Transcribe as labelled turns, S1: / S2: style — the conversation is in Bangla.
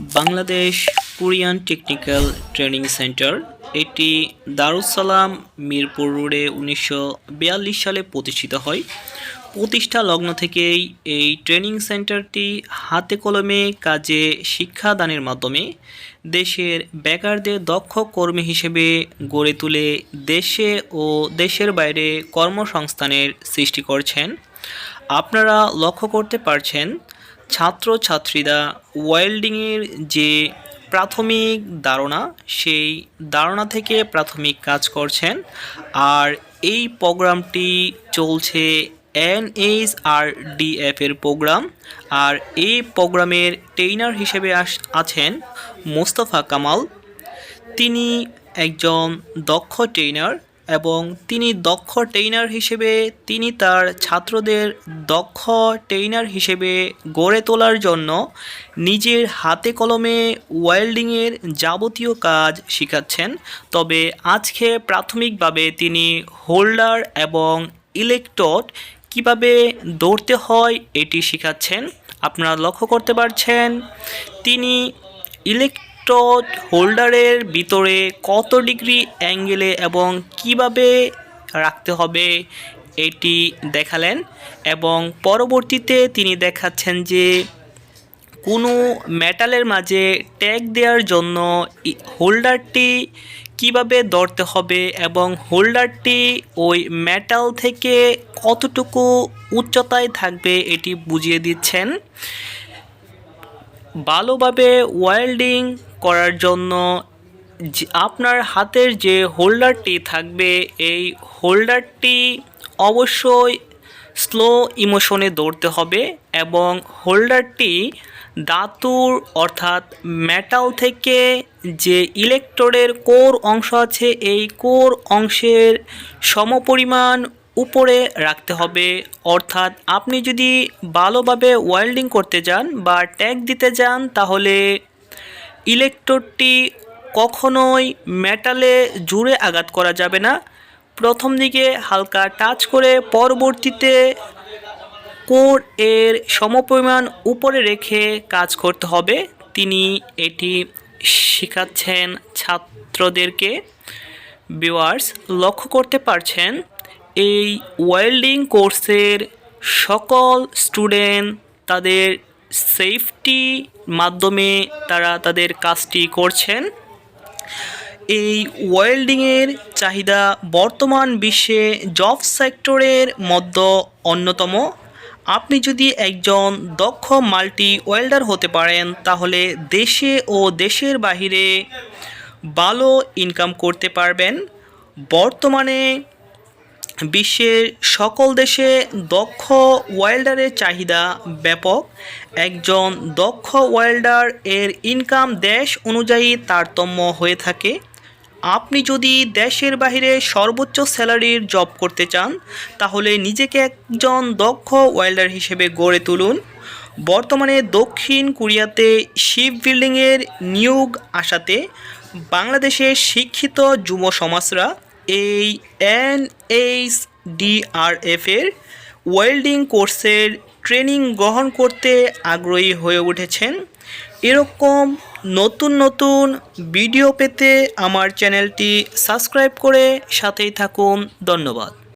S1: Bangladesh Korean technical training centre এটি দারুস সালাম মিরপুর রোডে 1942 সালে প্রতিষ্ঠিত হয়। প্রতিষ্ঠা লগ্ন থেকেই এই ট্রেনিং সেন্টারটি হাতে কলমে কাজে শিক্ষাদানের মাধ্যমে দেশের বেকারদের দক্ষ কর্মী হিসেবে গড়ে তুলে দেশে ও দেশের বাইরে কর্মসংস্থানের সৃষ্টি করছেন। আপনারা লক্ষ্য করতে পারছেন ছাত্রছাত্রীরা ওয়েল্ডিংয়ের যে প্রাথমিক ধারণা সেই ধারণা থেকে প্রাথমিক কাজ করছেন। আর এই প্রোগ্রামটি চলছে NHRDF এর প্রোগ্রাম। আর এই প্রোগ্রামের ট্রেনার হিসেবে আছেন মোস্তফা কামাল। তিনি একজন দক্ষ ট্রেনার এবং তিনি দক্ষ ট্রেনার হিসেবে তিনি তার ছাত্রদের দক্ষ ট্রেনার হিসেবে গড়ে তোলার জন্য নিজের হাতে কলমে ওয়েল্ডিংয়ের যাবতীয় কাজ শেখাচ্ছেন। তবে আজকে প্রাথমিকভাবে তিনি হোল্ডার এবং ইলেকট্রোড কিভাবে ধরতে হয় এটি শেখাচ্ছেন। আপনারা লক্ষ্য করতে পারছেন তিনি ইলেকট্রোড হোল্ডারের ভিতরে কত ডিগ্রি অ্যাঙ্গেলে এবং কিভাবে রাখতে হবে এটি দেখালেন। এবং পরবর্তীতে তিনি দেখাচ্ছেন যে কোনো মেটালের মাঝে ট্যাগ দেওয়ার জন্য হোল্ডারটি কিভাবে ধরতে হবে এবং হোল্ডারটি ওই মেটাল থেকে কতটুকু উচ্চতায় থাকবে এটি বুঝিয়ে দিচ্ছেন। ভালোভাবে ওয়েল্ডিং করার জন্য আপনার হাতের যে হোল্ডারটি থাকবে এই হোল্ডারটি অবশ্যই স্লো ইমোশনে ধরতে হবে এবং হোল্ডারটি ধাতুর অর্থাৎ মেটাল থেকে যে ইলেকট্রোডের কোর অংশ আছে এই কোর অংশের সমপরিমাণ উপরে রাখতে হবে। অর্থাৎ আপনি যদি ভালোভাবে ওয়েল্ডিং করতে যান বা ট্যাগ দিতে যান তাহলে ইলেকট্রোডটি কখনোই মেটালে জুড়ে আঘাত করা যাবে না। প্রথম দিকে হালকা টাচ করে পরবর্তীতে কোর এর সমপরিমাণ উপরে রেখে কাজ করতে হবে। তিনি এটি শেখাচ্ছেন ছাত্রদেরকে। ভিউয়ার্স লক্ষ্য করতে পারছেন এই ওয়েল্ডিং কোর্সের সকল স্টুডেন্ট তাদের সেফটি মাধ্যমে তারা তাদের কাজটি করছেন। এই ওয়েল্ডিংয়ের চাহিদা বর্তমান বিশ্বে জব সেক্টরের মধ্যে অন্যতম। আপনি যদি একজন দক্ষ মাল্টি ওয়েল্ডার হতে পারেন তাহলে দেশে ও দেশের বাহিরে ভালো ইনকাম করতে পারবেন। বর্তমানে বিশ্বের সকল দেশে দক্ষ ওয়েল্ডারের চাহিদা ব্যাপক। একজন দক্ষ ওয়েল্ডার এর ইনকাম দেশ অনুযায়ী তারতম্য হয়ে থাকে। আপনি যদি দেশের বাইরে সর্বোচ্চ স্যালারির জব করতে চান তাহলে নিজেকে একজন দক্ষ ওয়েল্ডার হিসেবে গড়ে তুলুন। বর্তমানে দক্ষিণ কোরিয়াতে শিপ বিল্ডিংয়ের নিয়োগ আসাতে বাংলাদেশের শিক্ষিত যুব সমাজরা এই NHDRF এর ওয়েল্ডিং কোর্সের ট্রেনিং গ্রহণ করতে আগ্রহী হয়ে উঠেছেন। এরকম নতুন নতুন ভিডিও পেতে আমার চ্যানেলটি সাবস্ক্রাইব করে সাথেই থাকুন। ধন্যবাদ।